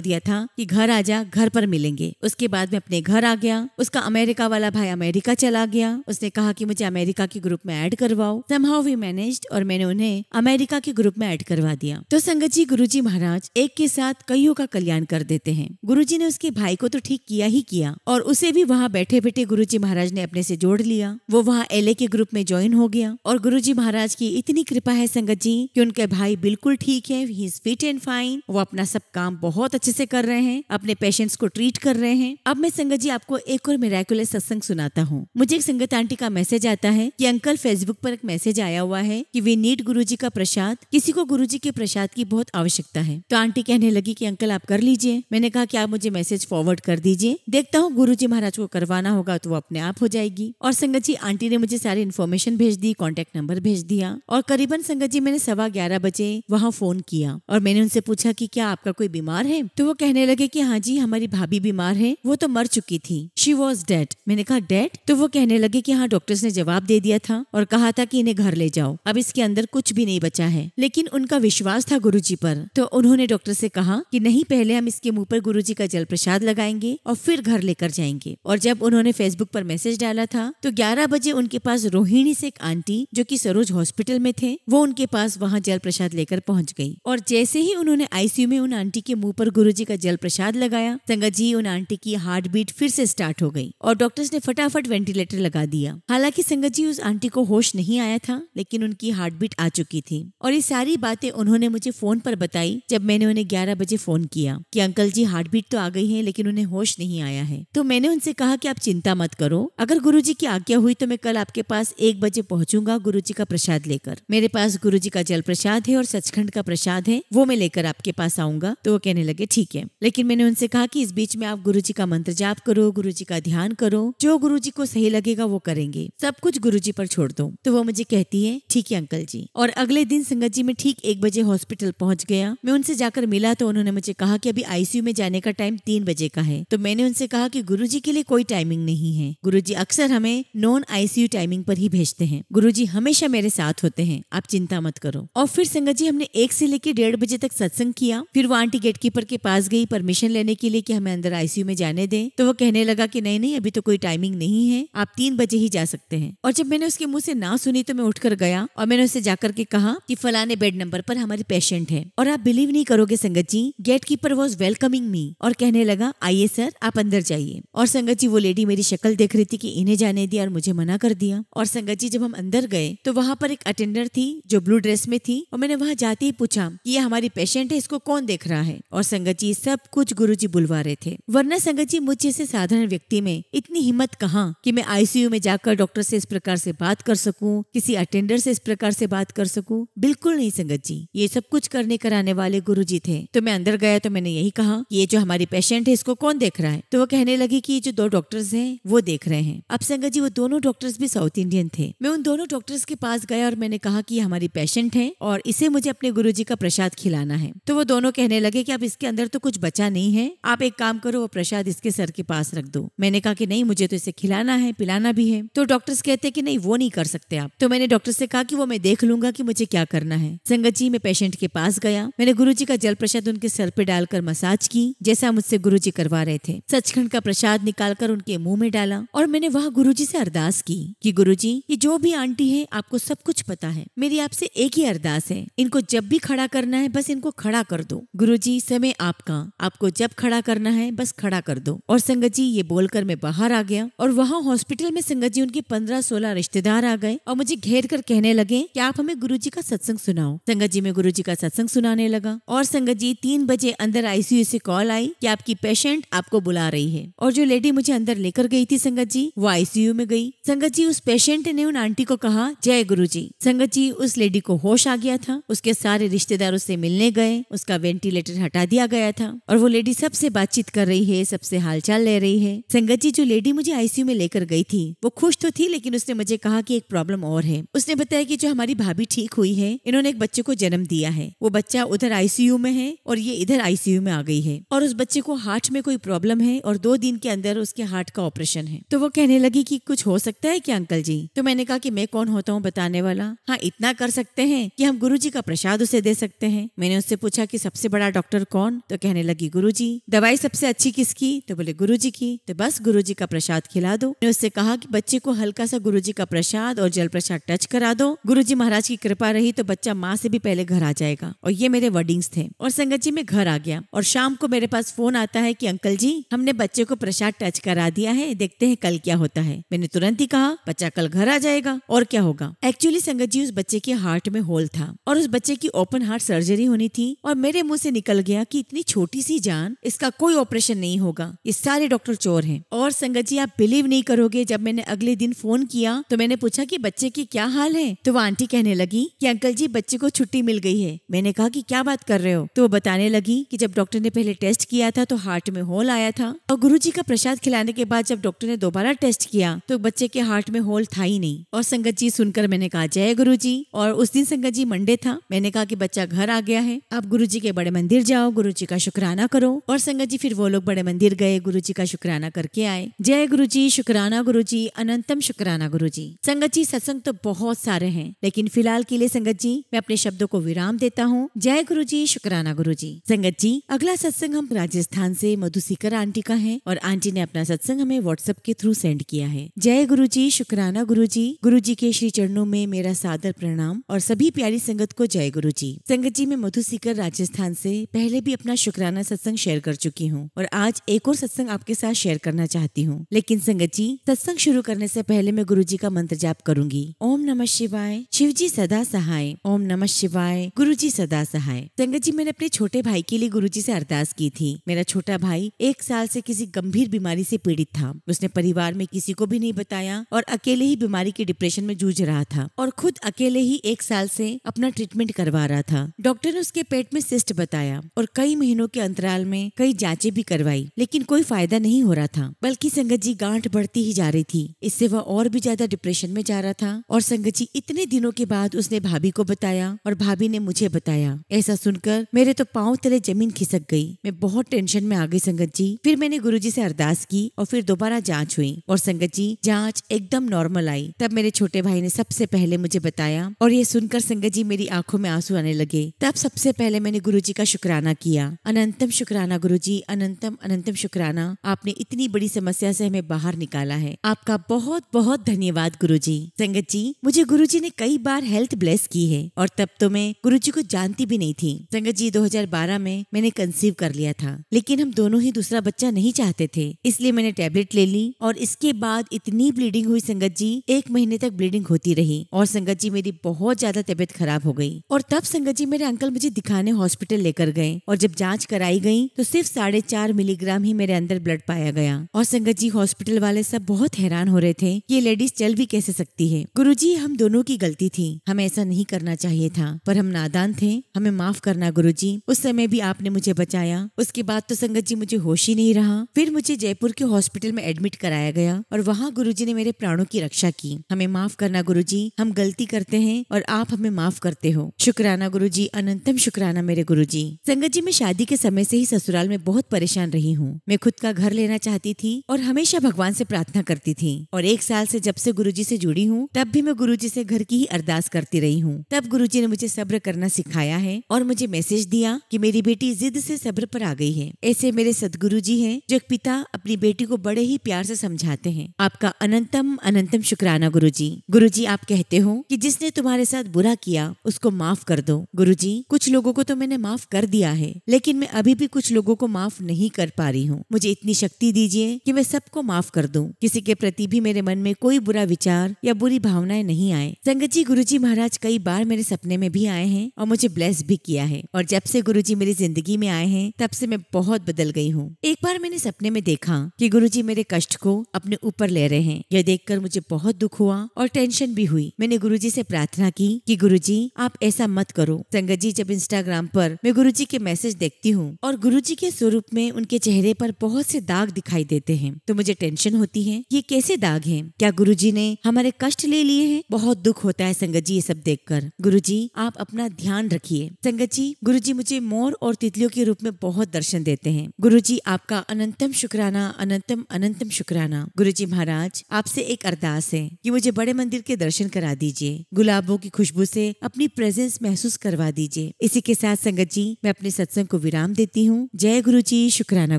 दिया था कि घर आ जा, घर पर मिलेंगे। उसके बाद मैं अपने घर आ गया। उसका अमेरिका वाला भाई अमेरिका चला गया। उसने कहा कि मुझे अमेरिका के ग्रुप में ऐड करवाओ। Somehow we managed और मैंने उन्हें अमेरिका के ग्रुप में ऐड करवा दिया। तो संगत जी गुरुजी महाराज एक के साथ कईयों का कल्याण कर देते हैं। गुरुजी ने उसके भाई को तो ठीक किया ही किया और उसे भी वहाँ बैठे बैठे गुरुजी महाराज ने अपने से जोड़ लिया। वो वहाँ LA के ग्रुप में ज्वाइन हो गया और गुरुजी महाराज की इतनी कृपा है संगत जी कि उनके भाई बिल्कुल ठीक है, he is fit and fine. वो अपना सब काम बहुत अच्छे से कर रहे हैं, अपने पेशेंट्स को ट्रीट कर रहे हैं। अब मैं संगत जी आपको एक और मिरेकुलस सत्संग सुनाता हूँ। मुझे एक संगत आंटी का मैसेज आता है कि अंकल फेसबुक पर एक मैसेज आया हुआ है कि वी नीड गुरुजी का प्रसाद, किसी को गुरुजी के प्रसाद की बहुत आवश्यकता है। तो आंटी कहने लगी कि अंकल आप कर लीजिए। मैंने कहा कि आप मुझे मैसेज फॉरवर्ड कर दीजिए, देखता हूँ गुरुजी महाराज को करवाना होगा तो वो अपने आप हो जाएगी। और संगत जी आंटी ने मुझे सारी इन्फॉर्मेशन भेज दी, कॉन्टेक्ट नंबर भेज दिया और करीबन संगत जी मैंने 11:15 बजे वहाँ फोन किया और मैंने उनसे पूछा कि क्या आपका कोई बीमार है। तो वो कहने लगे कि हाँ जी हमारी भाभी बीमार है, वो तो मर चुकी थी, शी वॉज डेड। मैंने कहा डेड? तो वो कहने लगे कि हाँ डॉक्टर्स ने जवाब दे दिया था और कहा था कि इन्हें घर ले जाओ, अब इसके अंदर कुछ भी नहीं बचा है। लेकिन उनका विश्वास था गुरुजी पर, तो उन्होंने डॉक्टर से कहा कि नहीं पहले हम इसके मुंह पर गुरुजी का जल प्रसाद लगाएंगे और फिर घर लेकर जाएंगे। और जब उन्होंने फेसबुक पर मैसेज डाला था तो 11 बजे उनके पास रोहिणी से एक आंटी जो कि सरोज हॉस्पिटल में थे, वो उनके पास वहाँ जल प्रसाद लेकर पहुँच गई। और जैसे ही उन्होंने ICU में उन आंटी के मुंह पर गुरुजी का जल प्रसाद लगाया, संगत जी उन आंटी की हार्ट बीट फिर से स्टार्ट हो गई और डॉक्टर्स ने फटाफट वेंटिलेटर लगा दिया। हालांकि संगत जी उस आंटी को होश नहीं आया था, लेकिन उनकी हार्ट बीट आ चुकी थी। और ये सारी बातें उन्होंने मुझे फोन पर बताई जब मैंने उन्हें 11 बजे फोन किया कि अंकल जी हार्ट बीट तो आ गई है लेकिन उन्हें होश नहीं आया है। तो मैंने उनसे कहा कि आप चिंता मत करो, अगर गुरुजी की आज्ञा हुई तो मैं कल आपके पास 1 बजे पहुंचूंगा गुरुजी का प्रसाद लेकर। मेरे पास गुरुजी का जल प्रसाद है और सचखंड का प्रसाद है, वो मैं लेकर आपके पास आऊंगा। तो वो कहने लगे ठीक है। लेकिन मैंने उनसे कहा कि इस बीच में आप गुरुजी का मंत्र जाप करो, गुरुजी का ध्यान करो, जो गुरुजी को सही लगेगा वो करेंगे, सब कुछ गुरुजी पर छोड़ दो। तो वो मुझे कहती है ठीक है अंकल जी। और अगले दिन संगत जी मैं ठीक 1 बजे हॉस्पिटल पहुंच गया। मैं उनसे जाकर मिला तो उन्होंने मुझे कहा कि अभी ICU में जाने का टाइम 3 बजे का है। तो मैंने उनसे कहा कि गुरुजी के लिए कोई टाइमिंग नहीं है, गुरुजी अक्सर हमें नॉन ICU टाइमिंग पर ही भेजते हैं, गुरुजी हमेशा मेरे साथ होते हैं, आप चिंता मत करो। और फिर संगत जी हमने 1 से लेकर 1:30 बजे तक सत्संग किया। फिर वो आंटी गेटकीपर के पास गई परमिशन लेने के लिए कि हमें अंदर ICU में जाने दें। तो वो कहने लगा कि नहीं नहीं अभी तो कोई टाइमिंग नहीं है, आप 3 बजे ही जा सकते हैं। और जब मैंने उसके मुंह से ना सुनी तो मैं उठकर गया और मैंने उससे जाकर के कहा कि फलाने बेड नंबर पर हमारी पेशेंट है। और आप बिलीव नहीं करोगे संगत जी, गेटकीपर वॉज वेलकमिंग मी और कहने लगा आइए सर आप अंदर जाइए। और संगत जी वो लेडी मेरी शक्ल देख रही थी कि इन्हें जाने दिया और मुझे मना कर दिया। और संगत जी जब हम अंदर गए तो वहाँ पर एक अटेंडर थी जो ब्लू ड्रेस में थी और मैंने वहाँ जाते ही पूछा कि ये हमारी पेशेंट है, इसको कौन देख रहा है। और संगत जी सब कुछ गुरुजी बुलवा रहे थे, वरना संगत जी मुझ जैसे साधारण व्यक्ति में इतनी हिम्मत कहाँ कि मैं ICU में जाकर डॉक्टर से इस प्रकार से बात कर सकूं, किसी अटेंडर से इस प्रकार से बात कर सकूं, बिल्कुल नहीं संगत जी, ये सब कुछ करने कराने वाले गुरुजी थे। तो मैं अंदर गया तो मैंने यही कहा ये जो हमारी पेशेंट है इसको कौन देख रहा है। तो वो कहने लगी कि ये जो 2 डॉक्टर्स हैं वो देख रहे हैं। अब संगत जी वो दोनों डॉक्टर्स भी साउथ इंडियन थे। मैं उन दोनों डॉक्टर्स के पास गया और मैंने कहा कि ये हमारी पेशेंट है और इसे मुझे अपने गुरुजी का प्रसाद खिलाना है। तो वो दोनों कहने लगे कि अब इसके अंदर तो कुछ बचा नहीं है, आप एक काम करो वो प्रसाद इसके सर के पास रख दो। मैंने कहा कि नहीं मुझे तो इसे खिलाना है पिलाना भी है। तो डॉक्टर्स कहते कि नहीं वो नहीं कर सकते आप। तो मैंने डॉक्टर से कहा कि वो मैं देख लूंगा कि मुझे क्या करना है। संगत जी मैं पेशेंट के पास गया, मैंने गुरुजी का जल प्रसाद उनके सर पे डालकर मसाज की जैसा मुझसे गुरुजी करवा रहे थे। सचखंड का प्रसाद निकालकर उनके मुंह में डाला और मैंने वहाँ गुरुजी से अरदास की कि गुरुजी ये जो भी आंटी है आपको सब कुछ पता है, मेरी आपसे एक ही अरदास है, इनको जब भी खड़ा करना है बस इनको खड़ा कर दो। गुरुजी समय आपका, आपको जब खड़ा करना है बस खड़ा कर दो। और संगत जी ये बोलकर मैं बाहर आ गया और वहाँ हॉस्पिटल में संगत जी उनकी 15-16 रिश्तेदार आ गए और मुझे घेर कर कहने लगे कि आप हमें गुरुजी का सत्संग सुनाओ। संगत जी मैं गुरुजी का सत्संग सुनाने लगा और संगत जी 3 बजे अंदर आईसीयू से कॉल आई कि आपकी पेशेंट आपको बुला रही है। और जो लेडी मुझे अंदर लेकर गई थी संगत जी, वो आईसीयू में गई। संगत जी उस पेशेंट ने उन आंटी को कहा जय गुरुजी। संगत जी उस लेडी को होश आ गया था, उसके सारे रिश्तेदारों से मिलने गए, उसका वेंटिलेटर हटा दिया गया था और वो लेडी सबसे बातचीत कर रही है, सबसे हालचाल ले रही है। संगत जी जो लेडी मुझे आईसीयू में लेकर गई थी वो खुश तो थी, लेकिन उसने मुझे कहा कि एक प्रॉब्लम और है। उसने बताया कि जो हमारी भाभी ठीक हुई है, इन्होंने एक बच्चे को जन्म दिया है, वो बच्चा उधर आईसीयू में है और ये इधर आईसीयू में आ गई है और उस बच्चे को हार्ट में कोई प्रॉब्लम है और 2 दिन के अंदर उसके हार्ट का ऑपरेशन है। तो वो कहने लगी कि कुछ हो सकता है क्या अंकल जी? तो मैंने कहा कि मैं कौन होता हूँ बताने वाला। हाँ इतना कर सकते हैं कि हम गुरुजी का प्रसाद उसे दे सकते हैं। मैंने उससे पूछा कि सबसे बड़ा डॉक्टर कौन? तो कहने लगी गुरुजी। दवाई सबसे अच्छी किसकी? तो बोले गुरुजी की। तो बस गुरुजी का प्रसाद खिला दो। मैंने उससे कहा कि बच्चे को हल्का सा गुरुजी का प्रसाद और जल प्रसाद टच करा दो, गुरुजी महाराज की कृपा रही तो बच्चा माँ से भी पहले घर आ जाएगा। और ये मेरे वर्डिंग्स थे। और संगत जी मैं घर आ गया और शाम को मेरे पास फोन आता है कि अंकल जी हमने बच्चे को प्रसाद टच करा दिया है, देखते हैं कल क्या होता है। मैंने तुरंत ही कहा बच्चा कल घर आ जाएगा और क्या होगा। एक्चुअली संगत जी उस बच्चे के हार्ट में होल था और उस बच्चे की ओपन हार्ट सर्जरी होनी थी और मेरे मुंह से निकल गया कि इतनी छोटी सी जान, इसका कोई ऑपरेशन नहीं होगा, ये सारे डॉक्टर चोर हैं। और संगत जी आप बिलीव नहीं करोगे, जब मैंने अगले दिन फोन किया तो मैंने पूछा कि बच्चे की क्या हाल है, तो वो आंटी कहने लगी कि अंकल जी बच्चे को छुट्टी मिल गई है। मैंने कहा कि क्या बात कर रहे हो? तो वो बताने लगी कि जब डॉक्टर ने पहले टेस्ट किया था तो हार्ट में होल आया था और गुरुजी का प्रसाद खिलाने के बाद जब डॉक्टर ने दोबारा टेस्ट किया तो बच्चे के हार्ट में होल था ही नहीं। और संगत जी सुनकर मैंने कहा जय गुरुजी। और उस दिन संगत जी मंडे था। मैंने कहा कि बच्चा घर आ गया है, आप गुरुजी के बड़े मंदिर जाओ, गुरुजी का शुक्राना करो। और संगत जी फिर वो लोग बड़े मंदिर गए, गुरुजी का शुक्राना करके आए। जय गुरुजी, शुक्राना गुरुजी, अनंतम शुक्राना गुरुजी। संगत जी सत्संग तो बहुत सारे हैं, लेकिन फिलहाल के लिए संगत जी मैं अपने शब्दों को विराम देता हूँ। जय गुरुजी, शुक्राना गुरुजी। संगत जी अगला सत्संग हम राजस्थान से मधुसीकर आंटी का है और आंटी ने अपना सत्संग हमें व्हाट्सएप के थ्रू सेंड किया है। जय गुरुजी, शुक्राना गुरुजी। गुरुजी के श्री चरणों में मेरा सादर प्रणाम और सभी प्यारी संगत को जय गुरुजी। संगत जी मैं मधुसीकर राजस्थान से पहले भी अपना शुक्राना सत्संग शेयर कर चुकी हूँ और आज एक और सत्संग आपके साथ शेयर करना चाहती हूँ। लेकिन संगत जी सत्संग शुरू करने से पहले मैं गुरुजी का मंत्र जाप करूंगी। ओम नमः शिवाय, शिव जी सदा सहाय। ओम नमः शिवाय, गुरुजी सदा सहाय। संगत जी मैंने अपने छोटे भाई के लिए गुरुजी से अरदास की थी। मेरा छोटा भाई 1 साल से किसी गंभीर बीमारी से पीड़ित था। उसने परिवार में किसी को भी नहीं बताया और अकेले ही बीमारी के डिप्रेशन में जूझ रहा था और खुद अकेले ही 1 साल से अपना ट्रीटमेंट करवा रहा था। डॉक्टर ने उसके पेट में सिस्ट बताया और कई महीनों के अंतराल में कई जांचें भी करवाई, लेकिन कोई फायदा नहीं हो रहा था, बल्कि संगत जी गांठ बढ़ती ही जा रही थी। इससे वह और भी ज्यादा डिप्रेशन में जा रहा था। और संगत जी इतने दिनों के बाद उसने भाभी को बताया और भाभी ने मुझे बताया। ऐसा सुनकर मेरे तो पांव तले जमीन खिसक गई। मैं बहुत टेंशन में आ गई संगत जी। फिर मैंने गुरुजी से अरदास की और फिर दोबारा जांच हुई और संगत जी जांच एकदम नॉर्मल आई। तब मेरे छोटे भाई ने सबसे पहले मुझे बताया और ये सुनकर संगत जी मेरी आंखों में आंसू आने लगे। तब सबसे पहले मैंने गुरुजी का शुक्राना किया। अनंतम शुक्राना गुरुजी, अनंतम अनंतम शुक्राना। आपने इतनी बड़ी समस्या से हमें बाहर निकाला है, आपका बहुत बहुत धन्यवाद गुरुजी। संगत जी मुझे गुरुजी ने कई बार हेल्थ ब्लेस की है और तब तो मैं गुरुजी को जानती भी नहीं थी। संगत जी 2012 में मैंने कंसीव कर लिया था, लेकिन हम दोनों ही दूसरा बच्चा नहीं चाहते थे, इसलिए मैंने टैबलेट ले ली और इसके बाद इतनी ब्लीडिंग हुई संगत जी, 1 महीने तक ब्लीडिंग होती रही और संगत जी मेरी बहुत ज्यादा तबीयत खराब हो गई। और तब संगत जी मेरे अंकल मुझे दिखाने हॉस्पिटल लेकर गए और जब जांच कराई गई तो सिर्फ 4.5 मिलीग्राम ही मेरे अंदर ब्लड पाया गया। और संगत जी हॉस्पिटल वाले सब बहुत हैरान हो रहे थे कि ये लेडीज चल भी कैसे सकती है। गुरुजी हम दोनों की गलती थी, हमें ऐसा नहीं करना चाहिए था, पर हम नादान थे, हमें माफ करना गुरुजी। उस समय भी आपने मुझे बचाया। उसके बाद तो संगत जी मुझे होश ही नहीं रहा। फिर मुझे जयपुर के हॉस्पिटल में एडमिट कराया गया और वहाँ गुरुजी ने मेरे प्राणों की रक्षा की। हमें माफ करना गुरुजी, हम गलती करते हैं और आप हमें माफ करते हो। शुक्राना गुरुजी, अनंतम शुक्राना मेरे गुरुजी। संगत जी मैं शादी के समय से ही ससुराल में बहुत परेशान रही हूँ। मैं खुद का घर लेना चाहती थी और हमेशा भगवान से प्रार्थना करती थी और 1 साल से जब से गुरुजी से जुड़ी हूँ तब भी मैं गुरुजी से घर की ही अरदास करती रही हूँ। तब गुरुजी ने मुझे सब्र करना सिखाया है और मुझे मैसेज दिया कि मेरी बेटी जिद से सब्र पर आ गई है। ऐसे मेरे सदगुरु जी हैं जो एक पिता अपनी बेटी को बड़े ही प्यार से समझाते हैं। आपका अनंतम अनंतम शुक्राना गुरुजी। गुरुजी आप कहते हो कि जिसने तुम्हारे साथ बुरा किया उसको माफ कर दो। गुरुजी कुछ लोगों को तो मैंने माफ कर दिया है, लेकिन मैं अभी भी कुछ लोगों को माफ नहीं कर पा रही हूँ। मुझे इतनी शक्ति दीजिए कि मैं सबको माफ कर दूं। किसी के प्रति भी मेरे मन में कोई बुरा विचार या बुरी भावनाएं नहीं आए। संगत जी, गुरुजी महाराज कई बार मेरे सपने में भी आए हैं और मुझे ब्लेस भी किया है, और जब से गुरुजी मेरी जिंदगी में आए हैं तब से मैं बहुत बदल गई हूँ। एक बार मैंने सपने में देखा कि गुरुजी मेरे कष्ट को अपने ऊपर ले रहे हैं। यह देखकर मुझे बहुत दुख हुआ और टेंशन भी हुई। मैंने गुरुजी से प्रार्थना की कि गुरुजी आप ऐसा मत करो। संगत जी, जब इंस्टाग्राम पर मैं गुरुजी के मैसेज देखती हूँ और गुरुजी के स्वरूप में उनके चेहरे पर बहुत से दाग दिखाई देते हैं तो मुझे टेंशन होती है। ये कैसे दाग हैं? क्या गुरुजी ने हमारे कष्ट ले लिए हैं? बहुत दुख होता है संगत जी ये सब देखकर। गुरुजी आप अपना ध्यान रखिए। संगत जी, गुरुजी मुझे मोर और तितलियों के रूप में बहुत दर्शन देते हैं। गुरुजी आपका अनंतम शुक्राना, अनंतम अनंतम शुक्राना। गुरुजी महाराज आपसे एक अरदास है कि मुझे बड़े मंदिर के दर्शन करा दीजिए, गुलाबों की खुशबू से अपनी प्रेजेंस महसूस करवा दीजिए। इसी के साथ संगत जी मैं अपने सत्संग को विराम देती हूँ। जय गुरुजी, शुक्राना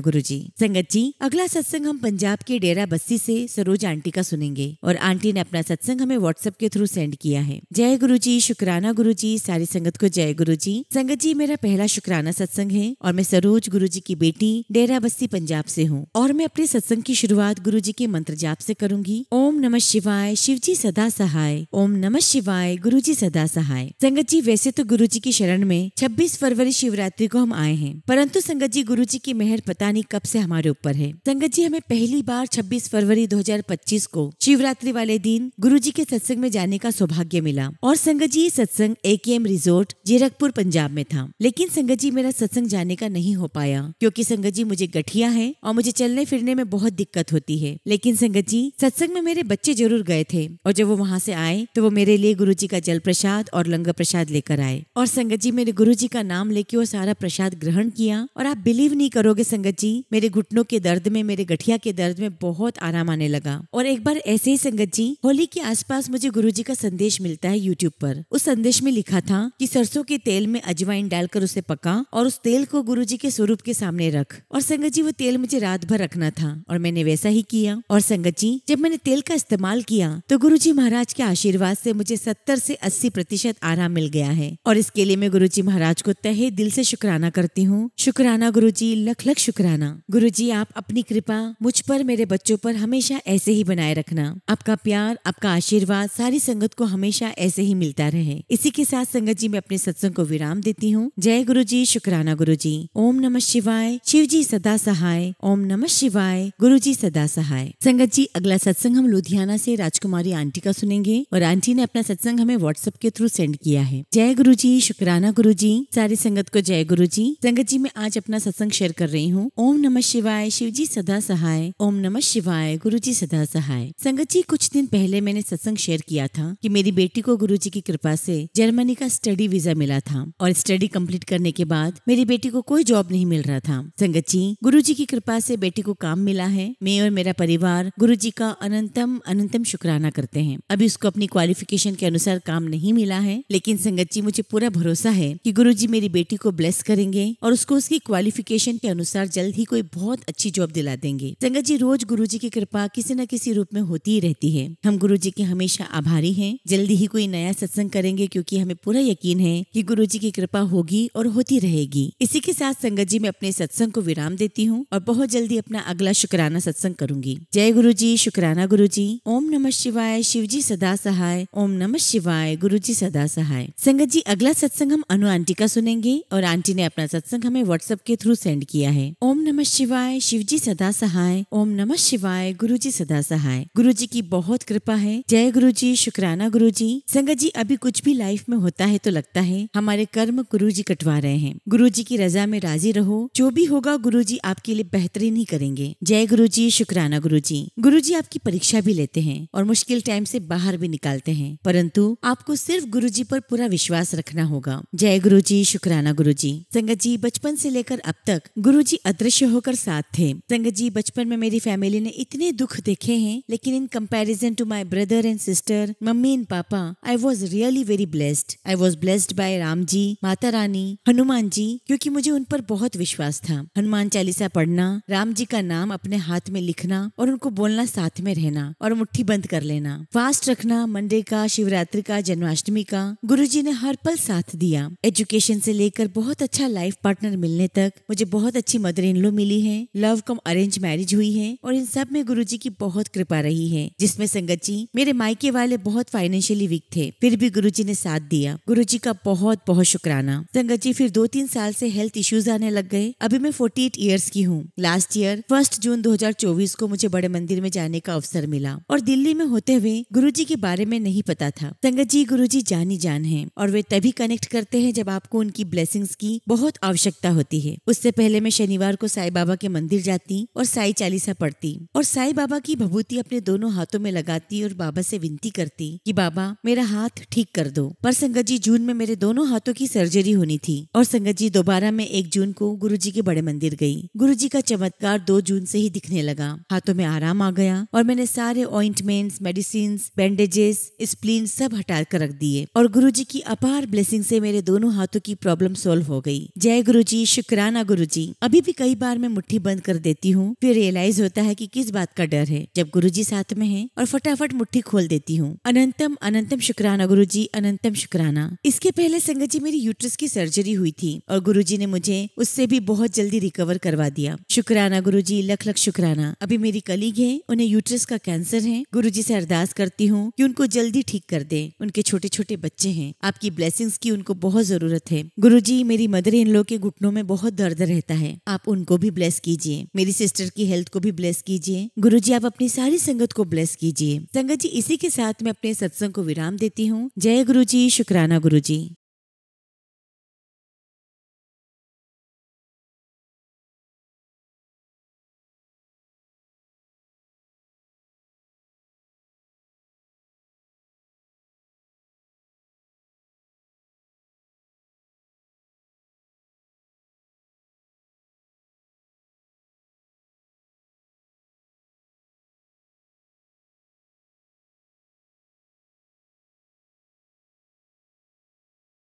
गुरुजी। संगत जी, अगला सत्संग हम पंजाब के डेरा बस्सी से सरोज आंटी का सुनेंगे और आंटी ने अपना सत्संग हमें व्हाट्सएप के थ्रू सेंड किया है। जय गुरुजी, शुक्राना गुरुजी। सारी संगत को जय गुरुजी। संगत जी, मेरा पहला शुक्राना सत्संग है और मैं सरोज गुरुजी की बेटी डेरा बस्सी पंजाब से हूँ और मैं अपने सत्संग की शुरुआत गुरुजी के मंत्र जाप से करूंगी। ओम नमः शिवाय, शिवजी सदा सहाय। ओम नमः शिवाय, गुरुजी सदा सहाय। संगत जी, वैसे तो गुरुजी की शरण में 26 फरवरी शिवरात्रि को हम आए हैं, परंतु संगत जी गुरुजी की मेहर पता नहीं कब से हमारे ऊपर है। संगत जी, हमें पहली बार 26 फरवरी 2025 को शिवरात्रि वाले दिन गुरुजी के सत्संग में जाने का सौभाग्य मिला और संगत जी सत्संग AKM रिजोर्ट जीरकपुर पंजाब में था। लेकिन संगत जी मेरा सत्संग जाने का नहीं हो पाया क्योंकि संगत जी मुझे गठिया है और मुझे चलने फिरने में बहुत दिक्कत होती है। लेकिन संगत जी सत्संग में मेरे बच्चे जरूर गए थे और जब वो वहाँ से आए तो वो मेरे लिए गुरुजी का जल प्रसाद और लंगर प्रसाद लेकर आए और संगत जी मेरे गुरुजी का नाम लेके वो सारा प्रसाद ग्रहण किया और आप बिलीव नहीं करोगे संगत जी, मेरे घुटनों के दर्द में, मेरे गठिया के दर्द में बहुत आराम आने लगा। और एक बार ऐसे ही संगत जी होली के आसपास मुझे गुरुजी का संदेश मिलता है यूट्यूब पर। उस संदेश में लिखा था कि सरसों के तेल में अजवाइन डालकर उसे पका और उस तेल को गुरुजी के स्वरूप के सामने रख। और संगत जी वो तेल मुझे रात भर रखना था और मैंने वैसा ही किया। और संगत जी जब मैंने तेल का इस्तेमाल किया तो गुरुजी महाराज के आशीर्वाद से मुझे 70 से 80% आराम मिल गया है और इसके लिए मैं गुरुजी महाराज को तहे दिल से शुक्राना करती हूँ। शुक्राना गुरुजी, लख लख शुक्राना। गुरुजी आप अपनी कृपा मुझ पर, मेरे बच्चों पर हमेशा ऐसे ही बनाए रखना। आपका प्यार, आपका आशीर्वाद सारी संगत को हमेशा ऐसे ही मिलता रहे। इसी के साथ संगत जी मैं अपने सत्संग को विराम देती हूँ। जय गुरुजी, शुक्राना गुरुजी। ओम नमः शिवाय, शिवजी सदा सहाय। ओम नमः शिवाय, गुरुजी सदा सहाय। संगत जी अगला सत्संग हम लुधियाना से राजकुमारी आंटी का सुनेंगे और आंटी ने अपना सत्संग हमें व्हाट्सएप के थ्रू सेंड किया है। जय गुरुजी, शुक्राना गुरुजी। सारी संगत को जय गुरुजी। संगत जी मैं आज अपना सत्संग शेयर कर रही हूँ। ओम नमः शिवाय, शिवजी सदा सहाय। ओम नमः शिवाय, गुरुजी सदा सहाय। संगत जी कुछ दिन पहले मैंने सत्संग शेयर किया था कि मेरी बेटी को गुरुजी की कृपा से जर्मनी का स्टडी वीजा मिला था और स्टडी कंप्लीट करने के बाद मेरी बेटी को कोई जॉब नहीं मिल रहा था। संगत जी गुरुजी की कृपा से बेटी को काम मिला है। मैं और मेरा परिवार गुरुजी का अनंतम अनंतम शुक्राना करते हैं। अभी उसको अपनी क्वालिफिकेशन के अनुसार काम नहीं मिला है, लेकिन संगत जी मुझे पूरा भरोसा है कि गुरुजी मेरी बेटी को ब्लेस करेंगे और उसको उसकी क्वालिफिकेशन के अनुसार जल्द ही कोई बहुत अच्छी जॉब दिला देंगे। संगत जी रोज गुरुजी की कृपा किसी न किसी रूप में होती ही रहती है। हम गुरुजी के हमेशा आभारी हैं। जल्दी ही कोई नया सत्संग करेंगे क्योंकि हमें पूरा यकीन है कि गुरुजी की कृपा होगी और होती रहेगी। इसी के साथ संगत जी मैं अपने सत्संग को विराम देती हूँ और बहुत जल्दी अपना अगला शुक्राना सत्संग करूंगी। जय गुरुजी, शुक्राना गुरुजी। ओम नमः शिवाय, शिवजी सदा सहाय। ओम नमः शिवाय, गुरुजी सदा सहाय। संगत जी अगला सत्संग हम अनु आंटी का सुनेंगे और आंटी ने अपना सत्संग हमें व्हाट्सएप के थ्रू सेंड किया है। ओम नमः शिवाय, शिवजी सदा सहाय। ओम नमः शिवाय, गुरुजी सदा सहाय। गुरुजी की बहुत कृपा है। जय गुरुजी, शुक्राना गुरुजी। संगत जी अभी कुछ भी लाइफ में होता है तो लगता है हमारे कर्म गुरुजी कटवा रहे हैं। गुरुजी की रजा में राजी रहो, जो भी होगा गुरुजी आपके लिए बेहतरीन ही करेंगे। जय गुरुजी, शुक्राना गुरुजी। गुरुजी आपकी परीक्षा भी लेते हैं और मुश्किल टाइम से बाहर भी निकालते हैं, परंतु आपको सिर्फ गुरुजी पर पूरा विश्वास रखना होगा। जय गुरुजी, शुक्राना गुरुजी। संगत जी बचपन से लेकर अब तक गुरुजी अदृश्य होकर साथ थे। संगत जी बचपन में मेरी फैमिली ने इतने दुख देखे हैं, लेकिन इन comparison to my brother and sister, mummy and papa, I was really very blessed. I was blessed by Ram ji, Mata Rani, Hanuman ji, क्योंकि मुझे उन पर बहुत विश्वास था। हनुमान चालीसा पढ़ना, राम जी का नाम अपने हाथ में लिखना और उनको बोलना, साथ में रहना और मुट्ठी बंद कर लेना, फास्ट रखना, मंडे का, शिवरात्रि का, जन्माष्टमी का, गुरुजी ने हर पल साथ दिया। एजुकेशन से लेकर बहुत अच्छा लाइफ पार्टनर मिलने तक मुझे बहुत अच्छी मदर इन लॉ मिली है। लव कम अरेंज मैरिज हुई है और इन सब में गुरुजी की बहुत कृपा रही है, जिसमें संगत जी मेरे मायके वाले बहुत फाइनेंशियली वीक थे, फिर भी गुरुजी ने साथ दिया। गुरुजी का बहुत बहुत शुक्राना। संगत जी फिर 2-3 साल से हेल्थ इश्यूज आने लग गए। अभी मैं 48 ईयर्स की हूँ। लास्ट ईयर 1 जून 2024 को मुझे बड़े मंदिर में जाने का अवसर मिला और दिल्ली में होते हुए गुरुजी के बारे में नहीं पता था। संगत जी गुरुजी जानी जान है और वे तभी कनेक्ट करते हैं जब आपको उनकी ब्लेसिंग्स की बहुत आवश्यकता होती है। उससे पहले मैं शनिवार को साईं बाबा के मंदिर जाती और साई चालीसा पढ़ती और साईं बाबा की भभूति अपने दोनों हाथों में लगाती और बाबा से विनती करती कि बाबा मेरा हाथ ठीक कर दो। पर संगत जी जून में मेरे दोनों हाथों की सर्जरी होनी थी और संगत जी दोबारा मैं 1 जून को गुरुजी के बड़े मंदिर गई। गुरुजी का चमत्कार 2 जून से ही दिखने लगा। हाथों में आराम आ गया और मैंने सारे ऑइंटमेंट्स, मेडिसिन्स, बैंडेजेस, स्प्लीन सब हटा कर रख दिए और गुरुजी की अपार ब्लेसिंग से मेरे दोनों हाथों की प्रॉब्लम सॉल्व हो गई। जय गुरुजी, शुक्राना गुरुजी। अभी भी कई बार मैं मुट्ठी बंद कर देती हूँ, फिर रियलाइज होता है कि किस बात का डर है, जब गुरुजी साथ में है और फटाफट मुट्ठी खोल देती हूँ। अनंतम अनंतम शुक्राना गुरुजी, अनंतम शुक्राना। इसके पहले संगत जी मेरी यूट्रस की सर्जरी हुई थी और गुरुजी ने मुझे उससे भी बहुत जल्दी रिकवर करवा दिया। शुक्राना गुरुजी, लख लख शुक्राना। अभी मेरी कलीग है, उन्हें यूट्रस का कैंसर है। गुरुजी से अरदास करती हूँ कि उनको जल्दी ठीक कर दे। उनके छोटे छोटे बच्चे हैं, आपकी ब्लेसिंग्स की उनको बहुत जरूरत है। गुरुजी मेरी मदर इन लॉ के घुटनों में बहुत दर्द रहता है, आप उनको भी ब्लेस कीजिए। मेरी सिस्टर की हेल्थ को भी ब्लेस कीजिए। गुरुजी आप अपनी सारी संगत को ब्लेस कीजिए। संगत जी इसी के साथ मैं अपने सत्संग को विराम देती हूँ। जय गुरुजी, शुक्राना गुरुजी।